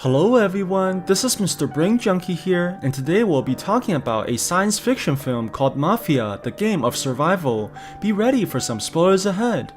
Hello everyone, this is Mr. Brain Junkie here, and today we'll be talking about a science fiction film called Mafia: The Game of Survival. Be ready for some spoilers ahead.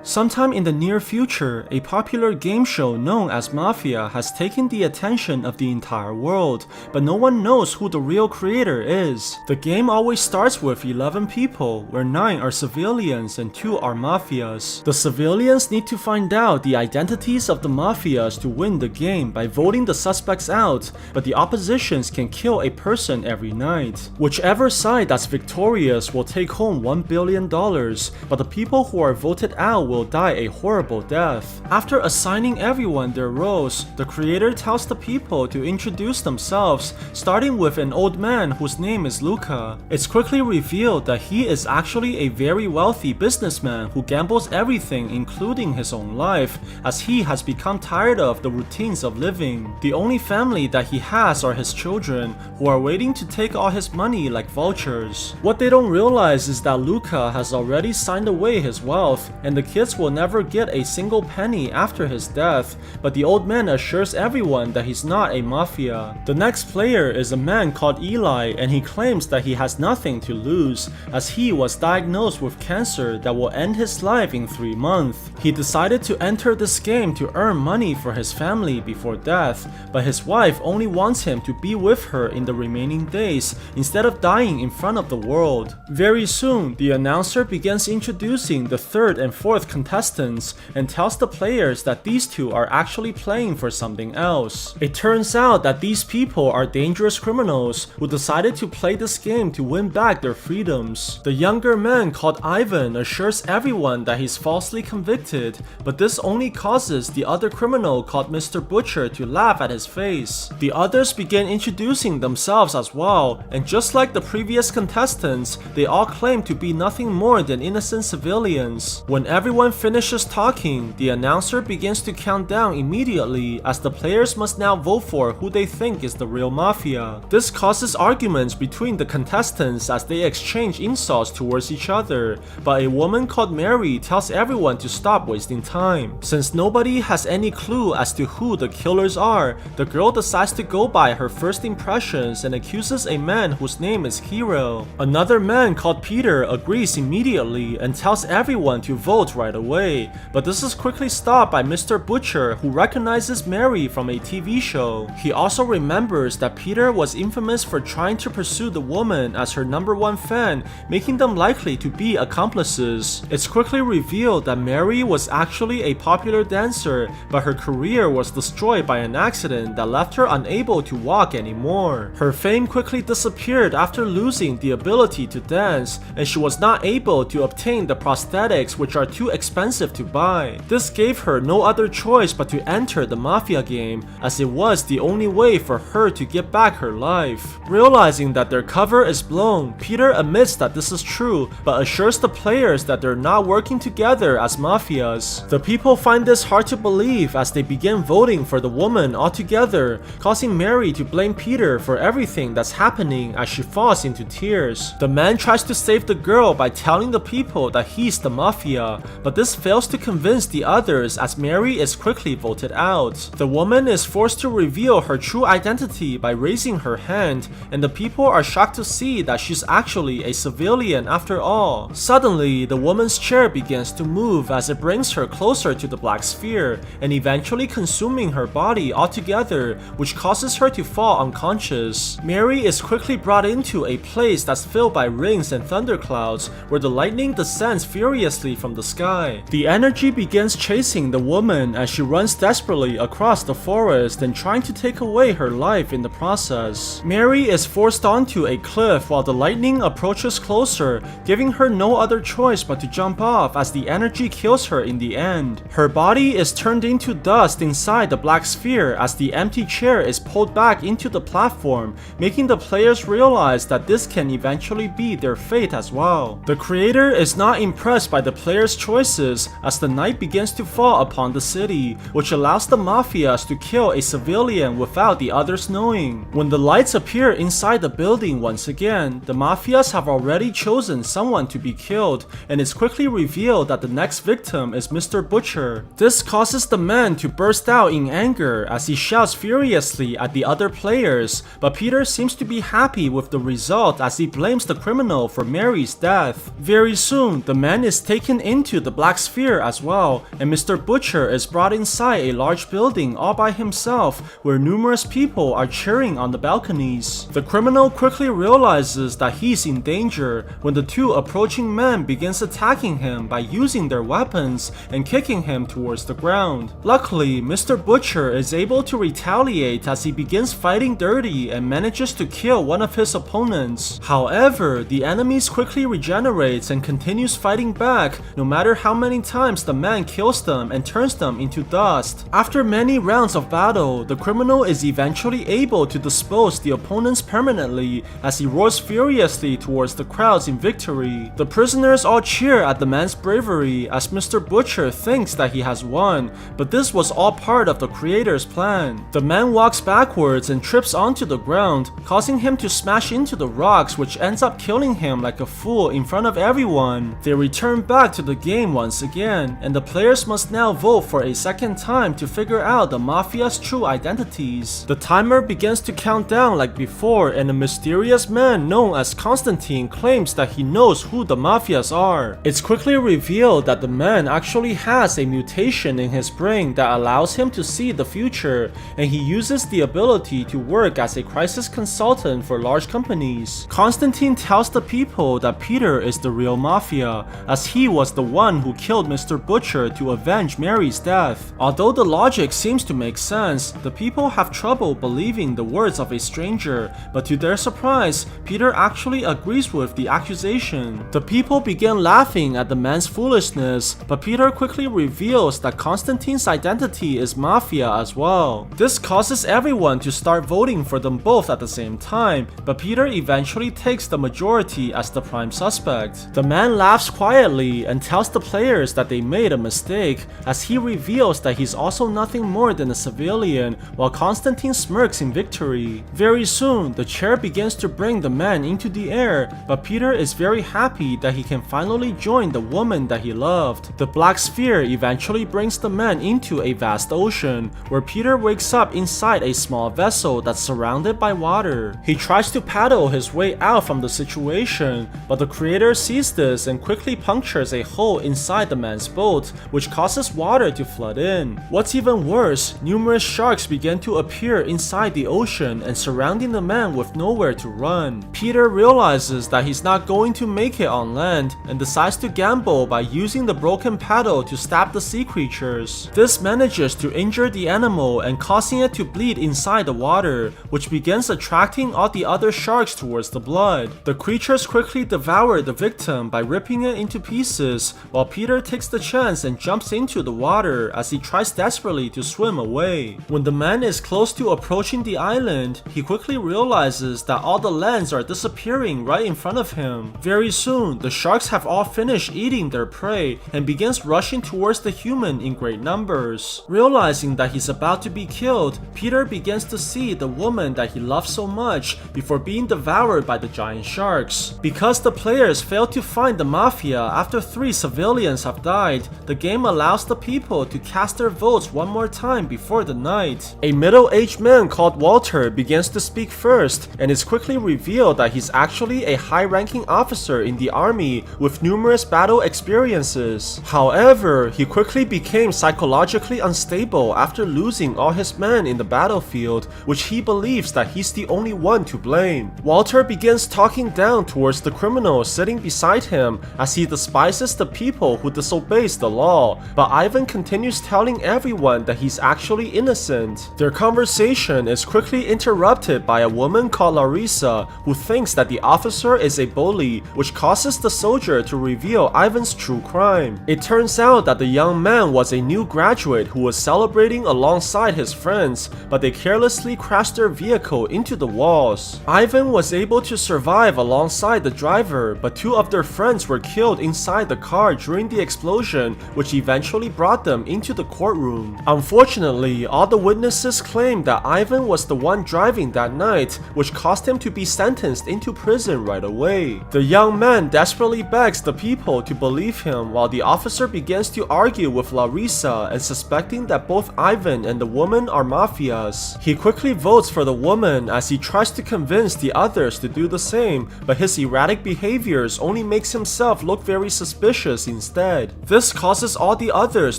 Sometime in the near future, a popular game show known as Mafia has taken the attention of the entire world, but no one knows who the real creator is. The game always starts with 11 people, where 9 are civilians and 2 are mafias. The civilians need to find out the identities of the mafias to win the game by voting the suspects out, but the oppositions can kill a person every night. Whichever side that's victorious will take home $1 billion, but the people who are voted out will die a horrible death. After assigning everyone their roles, the creator tells the people to introduce themselves, starting with an old man whose name is Luca. It's quickly revealed that he is actually a very wealthy businessman who gambles everything including his own life, as he has become tired of the routines of living. The only family that he has are his children, who are waiting to take all his money like vultures. What they don't realize is that Luca has already signed away his wealth, and the kids will never get a single penny after his death, but the old man assures everyone that he's not a mafia. The next player is a man called Eli, and he claims that he has nothing to lose, as he was diagnosed with cancer that will end his life in 3 months. He decided to enter this game to earn money for his family before death, but his wife only wants him to be with her in the remaining days instead of dying in front of the world. Very soon, the announcer begins introducing the 3rd and 4th contestants and tells the players that these 2 are actually playing for something else. It turns out that these people are dangerous criminals who decided to play this game to win back their freedoms. The younger man called Ivan assures everyone that he's falsely convicted, but this only causes the other criminal called Mr. Butcher to laugh at his face. The others begin introducing themselves as well, and just like the previous contestants, they all claim to be nothing more than innocent civilians. When everyone finishes talking, the announcer begins to count down immediately, as the players must now vote for who they think is the real mafia. This causes arguments between the contestants as they exchange insults towards each other, but a woman called Mary tells everyone to stop wasting time. Since nobody has any clue as to who the killers are, the girl decides to go by her first impressions and accuses a man whose name is Hero. Another man called Peter agrees immediately and tells everyone to vote right away, but this is quickly stopped by Mr. Butcher, who recognizes Mary from a TV show. He also remembers that Peter was infamous for trying to pursue the woman as her #1 fan, making them likely to be accomplices. It's quickly revealed that Mary was actually a popular dancer, but her career was destroyed by an accident that left her unable to walk anymore. Her fame quickly disappeared after losing the ability to dance, and she was not able to obtain the prosthetics, which are too expensive to buy. This gave her no other choice but to enter the Mafia game, as it was the only way for her to get back her life. Realizing that their cover is blown, Peter admits that this is true, but assures the players that they're not working together as mafias. The people find this hard to believe as they begin voting for the woman altogether, causing Mary to blame Peter for everything that's happening as she falls into tears. The man tries to save the girl by telling the people that he's the mafia, but this fails to convince the others as Mary is quickly voted out. The woman is forced to reveal her true identity by raising her hand, and the people are shocked to see that she's actually a civilian after all. Suddenly, the woman's chair begins to move as it brings her closer to the black sphere, and eventually consuming her body altogether, which causes her to fall unconscious. Mary is quickly brought into a place that's filled by rings and thunderclouds, where the lightning descends furiously from the sky. The energy begins chasing the woman as she runs desperately across the forest and trying to take away her life in the process. Mary is forced onto a cliff while the lightning approaches closer, giving her no other choice but to jump off as the energy kills her in the end. Her body is turned into dust inside the black sphere as the empty chair is pulled back into the platform, making the players realize that this can eventually be their fate as well. The creator is not impressed by the players' choice rejoices as the night begins to fall upon the city, which allows the mafias to kill a civilian without the others knowing. When the lights appear inside the building once again, the mafias have already chosen someone to be killed, and it's quickly revealed that the next victim is Mr. Butcher. This causes the man to burst out in anger as he shouts furiously at the other players, but Peter seems to be happy with the result as he blames the criminal for Mary's death. Very soon, the man is taken into the Black Sphere as well, and Mr. Butcher is brought inside a large building all by himself where numerous people are cheering on the balconies. The criminal quickly realizes that he's in danger when the two approaching men begins attacking him by using their weapons and kicking him towards the ground. Luckily, Mr. Butcher is able to retaliate as he begins fighting dirty and manages to kill one of his opponents. However, the enemies quickly regenerates and continues fighting back no matter how many times the man kills them and turns them into dust. After many rounds of battle, the criminal is eventually able to dispose the opponents permanently as he roars furiously towards the crowds in victory. The prisoners all cheer at the man's bravery as Mr. Butcher thinks that he has won, but this was all part of the creator's plan. The man walks backwards and trips onto the ground, causing him to smash into the rocks, which ends up killing him like a fool in front of everyone. They return back to the game once again, and the players must now vote for a second time to figure out the mafia's true identities. The timer begins to count down like before, and a mysterious man known as Constantine claims that he knows who the mafias are. It's quickly revealed that the man actually has a mutation in his brain that allows him to see the future, and he uses the ability to work as a crisis consultant for large companies. Constantine tells the people that Peter is the real mafia, as he was the one who killed Mr. Butcher to avenge Mary's death. Although the logic seems to make sense, the people have trouble believing the words of a stranger, but to their surprise, Peter actually agrees with the accusation. The people begin laughing at the man's foolishness, but Peter quickly reveals that Constantine's identity is mafia as well. This causes everyone to start voting for them both at the same time, but Peter eventually takes the majority as the prime suspect. The man laughs quietly and tells the players that they made a mistake, as he reveals that he's also nothing more than a civilian, while Constantine smirks in victory. Very soon, the chair begins to bring the man into the air, but Peter is very happy that he can finally join the woman that he loved. The Black Sphere eventually brings the man into a vast ocean, where Peter wakes up inside a small vessel that's surrounded by water. He tries to paddle his way out from the situation, but the creator sees this and quickly punctures a hole inside the man's boat, which causes water to flood in. What's even worse, numerous sharks begin to appear inside the ocean and surrounding the man with nowhere to run. Peter realizes that he's not going to make it on land and decides to gamble by using the broken paddle to stab the sea creatures. This manages to injure the animal and causing it to bleed inside the water, which begins attracting all the other sharks towards the blood. The creatures quickly devour the victim by ripping it into pieces, while Peter takes the chance and jumps into the water as he tries desperately to swim away. When the man is close to approaching the island, he quickly realizes that all the lands are disappearing right in front of him. Very soon, the sharks have all finished eating their prey and begins rushing towards the human in great numbers. Realizing that he's about to be killed, Peter begins to see the woman that he loves so much before being devoured by the giant sharks. Because the players failed to find the mafia after 3 civilians have died, the game allows the people to cast their votes one more time before the night. A middle-aged man called Walter begins to speak first, and it's quickly revealed that he's actually a high-ranking officer in the army with numerous battle experiences. However, he quickly became psychologically unstable after losing all his men in the battlefield, which he believes that he's the only one to blame. Walter begins talking down towards the criminal sitting beside him as he despises the people who disobeys the law, but Ivan continues telling everyone that he's actually innocent. Their conversation is quickly interrupted by a woman called Larissa, who thinks that the officer is a bully, which causes the soldier to reveal Ivan's true crime. It turns out that the young man was a new graduate who was celebrating alongside his friends, but they carelessly crashed their vehicle into the walls. Ivan was able to survive alongside the driver, but 2 of their friends were killed inside the car during the explosion, which eventually brought them into the courtroom. Unfortunately, all the witnesses claimed that Ivan was the one driving that night, which caused him to be sentenced into prison right away. The young man desperately begs the people to believe him while the officer begins to argue with Larissa and suspecting that both Ivan and the woman are mafias. He quickly votes for the woman as he tries to convince the others to do the same, but his erratic behaviors only makes himself look very suspicious instead. This causes all the others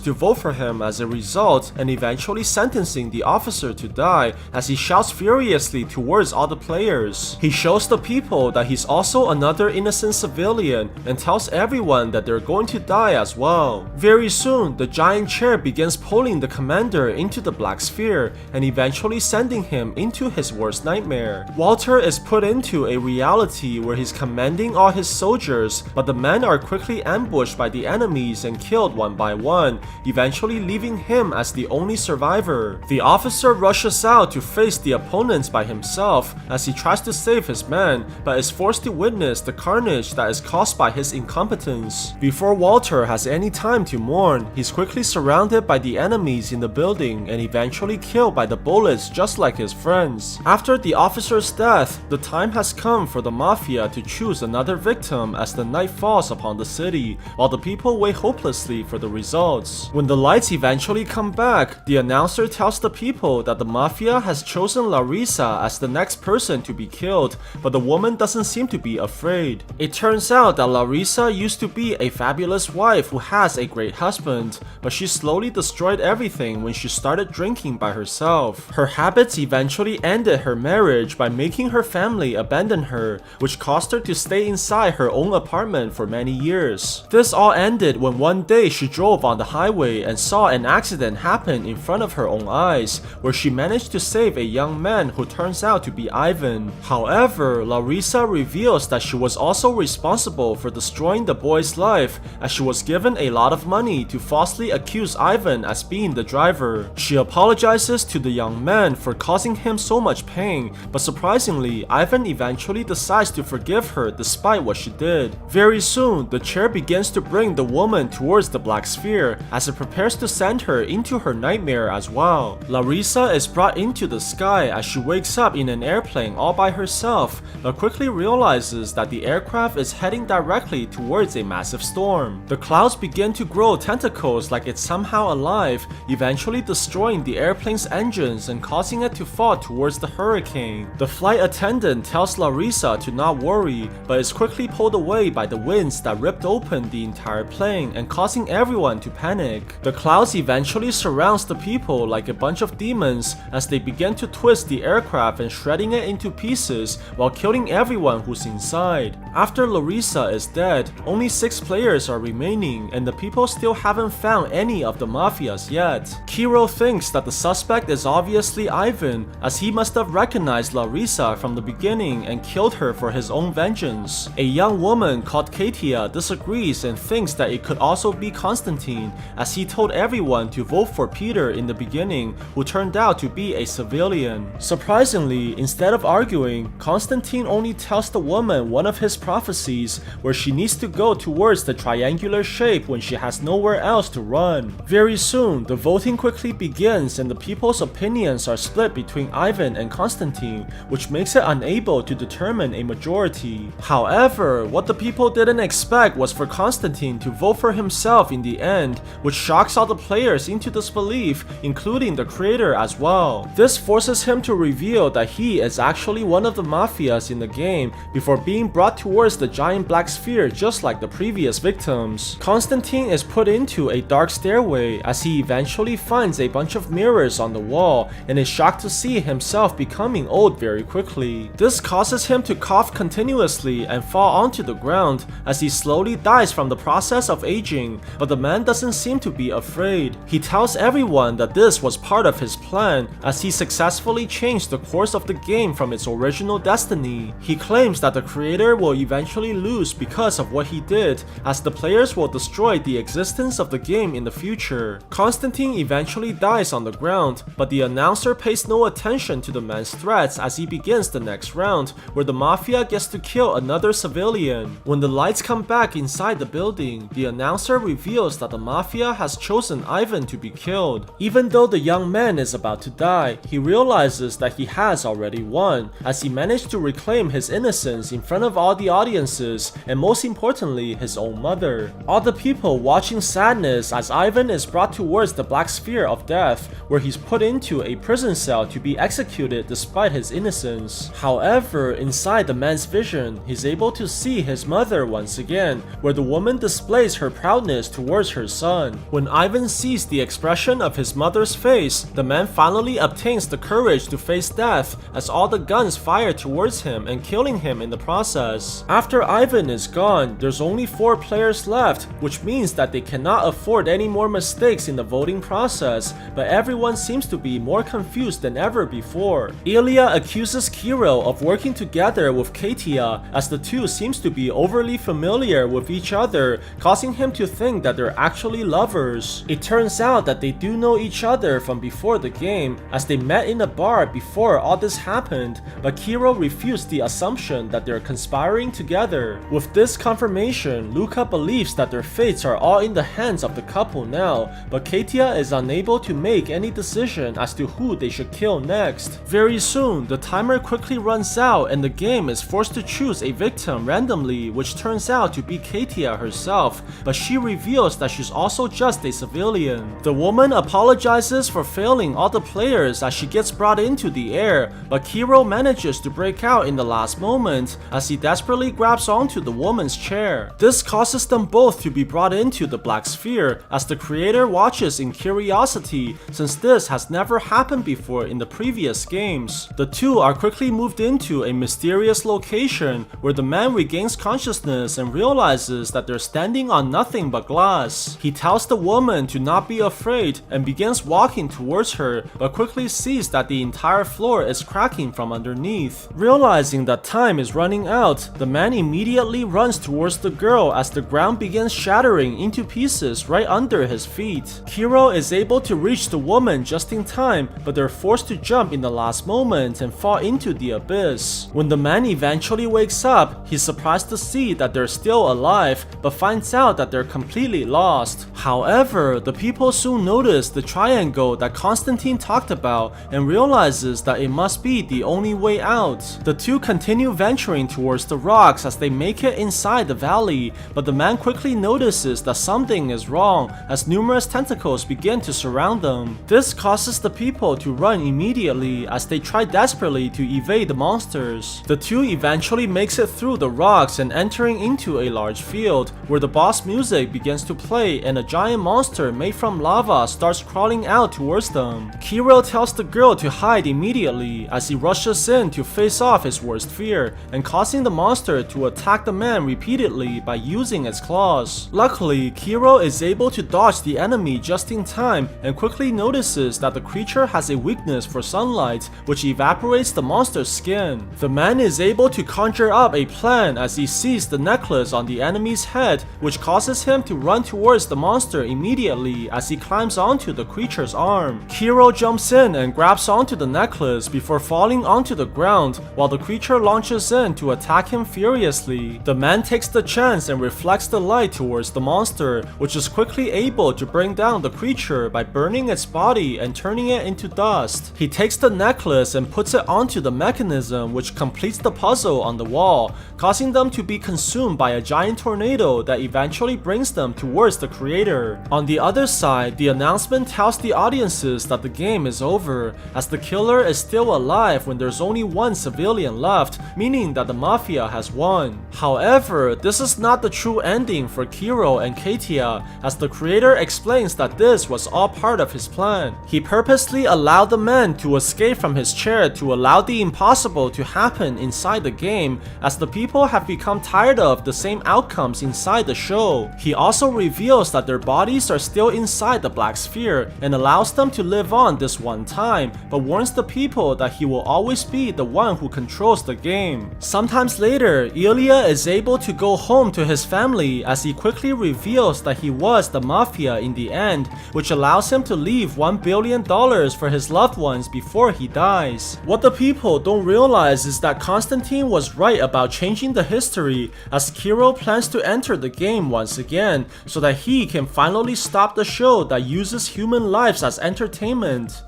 to vote for him as a result, and eventually sentencing the officer to die as he shouts furiously towards all the players. He shows the people that he's also another innocent civilian and tells everyone that they're going to die as well. Very soon, the giant chair begins pulling the commander into the black sphere and eventually sending him into his worst nightmare. Walter is put into a reality where he's commanding all his soldiers, but the men are quickly ambushed by the enemies and killed one by one, eventually leaving him as the only survivor. The officer rushes out to face the opponents by himself as he tries to save his men, but is forced to witness the carnage that is caused by his incompetence. Before Walter has any time to mourn, he's quickly surrounded by the enemies in the building and eventually killed by the bullets just like his friends. After the officer's death, the time has come for the mafia to choose another victim as the night falls upon the city, while the people wait hopelessly for the results. When the lights eventually come back, the announcer tells the people that the mafia has chosen Larissa as the next person to be killed, but the woman doesn't seem to be afraid. It turns out that Larissa used to be a fabulous wife who has a great husband, but she slowly destroyed everything when she started drinking by herself. Her habits eventually ended her marriage by making her family abandon her, which caused her to stay inside her own apartment for many years. This all ended when one day she drove on the highway and saw an accident happen in front of her own eyes, where she managed to save a young man who turns out to be Ivan. However, Larissa reveals that she was also responsible for destroying the boy's life, as she was given a lot of money to falsely accuse Ivan as being the driver. She apologizes to the young man for causing him so much pain, but surprisingly, Ivan eventually decides to forgive her despite what she did. Very soon, the chair begins to bring the woman towards the black sphere as it prepares to send her into her nightmare as well. Larissa is brought into the sky as she wakes up in an airplane all by herself, but quickly realizes that the aircraft is heading directly towards a massive storm. The clouds begin to grow tentacles like it's somehow alive, eventually destroying the airplane's engines and causing it to fall towards the hurricane. The flight attendant tells Larissa to not worry, but is quickly pulled away by the winds that ripped open the entire plane and causing everyone to panic. The clouds eventually surrounds the people like a bunch of demons as they begin to twist the aircraft and shredding it into pieces while killing everyone who's inside. After Larissa is dead, only 6 players are remaining and the people still haven't found any of the mafias yet. Kiro thinks that the suspect is obviously Ivan, as he must have recognized Larissa from the beginning and killed her for his own vengeance. A young woman called Katia disagrees and thinks that it could also be Konstantin, as he told everyone to vote for Peter in the beginning, who turned out to be a civilian. Surprisingly, instead of arguing, Konstantin only tells the woman one of his prophecies, where she needs to go towards the triangular shape when she has nowhere else to run. Very soon, the voting quickly begins and the people's opinions are split between Ivan and Konstantin, which makes it unable to determine a majority. However, what the people didn't expect was for Konstantin to vote for himself in the end, which shocks all the players into disbelief, including the creator as well. This forces him to reveal that he is actually one of the mafias in the game before being brought towards the giant black sphere just like the previous victims. Konstantin is put into a dark stairway as he eventually finds a bunch of mirrors on the wall and is shocked to see himself becoming old very quickly. This causes him to cough continuously and fall onto the ground as he slowly dies from the process of aging, but the man doesn't seem to be afraid. He tells everyone that this was part of his plan as he successfully changed the course of the game from its original destiny. He claims that the creator will eventually lose because of what he did, as the players will destroy the existence of the game in the future. Konstantin eventually dies on the ground, but the announcer pays no attention to the man's threats as he begins the next round, where the mafia gets to kill another civilian. When the lights come back inside the building, ending, the announcer reveals that the Mafia has chosen Ivan to be killed. Even though the young man is about to die, he realizes that he has already won, as he managed to reclaim his innocence in front of all the audiences, and most importantly, his own mother. All the people watching sadness as Ivan is brought towards the Black Sphere of Death, where he's put into a prison cell to be executed despite his innocence. However, inside the man's vision, he's able to see his mother once again, where the woman displays her proudness towards her son. When Ivan sees the expression of his mother's face, the man finally obtains the courage to face death, as all the guns fire towards him and killing him in the process. After Ivan is gone, there's only 4 players left, which means that they cannot afford any more mistakes in the voting process, but everyone seems to be more confused than ever before. Ilya accuses Kiro of working together with Katia, as the two seems to be overly familiar with each other, causing him to think that they're actually lovers. It turns out that they do know each other from before the game, as they met in a bar before all this happened, but Kiro refused the assumption that they're conspiring together. With this confirmation, Luca believes that their fates are all in the hands of the couple now, but Katia is unable to make any decision as to who they should kill next. Very soon, the timer quickly runs out and the game is forced to choose a victim randomly, which turns out to be Katia herself, but she reveals that she's also just a civilian. The woman apologizes for failing all the players as she gets brought into the air, but Kiro manages to break out in the last moment as he desperately grabs onto the woman's chair. This causes them both to be brought into the Black Sphere, as the creator watches in curiosity since this has never happened before in the previous games. The two are quickly moved into a mysterious location where the man regains consciousness and realizes that they're standing on nothing but glass. He tells the woman to not be afraid and begins walking towards her, but quickly sees that the entire floor is cracking from underneath. Realizing that time is running out, the man immediately runs towards the girl as the ground begins shattering into pieces right under his feet. Kiro is able to reach the woman just in time, but they're forced to jump in the last moment and fall into the abyss. When the man eventually wakes up, he's surprised to see that they're still alive, but finds out that they're completely lost. However, the people soon notice the triangle that Constantine talked about and realizes that it must be the only way out. The two continue venturing towards the rocks as they make it inside the valley, but the man quickly notices that something is wrong as numerous tentacles begin to surround them. This causes the people to run immediately as they try desperately to evade the monsters. The two eventually makes it through the rocks and entering into a large field where the boss music begins to play and a giant monster made from lava starts crawling out towards them. Kiro tells the girl to hide immediately as he rushes in to face off his worst fear and causing the monster to attack the man repeatedly by using its claws. Luckily, Kiro is able to dodge the enemy just in time and quickly notices that the creature has a weakness for sunlight, which evaporates the monster's skin. The man is able to conjure up a plan as he sees the necklace on the enemy's head, which causes him to run towards the monster immediately as he climbs onto the creature's arm. Kiro jumps in and grabs onto the necklace before falling onto the ground, while the creature launches in to attack him furiously. The man takes the chance and reflects the light towards the monster, which is quickly able to bring down the creature by burning its body and turning it into dust. He takes the necklace and puts it onto the mechanism, which completes the puzzle on the wall, causing them to be consumed by a giant tornado that eventually brings them towards the creator. On the other side, the announcement tells the audiences that the game is over, as the killer is still alive when there's only one civilian left, meaning that the Mafia has won. However, this is not the true ending for Kiro and Katia, as the creator explains that this was all part of his plan. He purposely allowed the man to escape from his chair to allow the impossible to happen inside the game, as the people have become tired of the same outcomes inside the show. He also reveals that their bodies are still inside the Black Sphere and allows them to live on this one time, but warns the people that he will always be the one who controls the game. Sometimes later, Ilya is able to go home to his family as he quickly reveals that he was the Mafia in the end, which allows him to leave $1 billion for his loved ones before he dies. What the people don't realize is that Constantine was right about changing the history, as Kiro plans to enter the game once again so that he can finally stop the show that uses human lives as entertainment.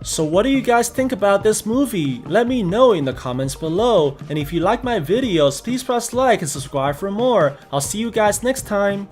So what do you guys think about this movie? Let me know in the comments below, and if you like my videos, please press like and subscribe for more. I'll see you guys next time.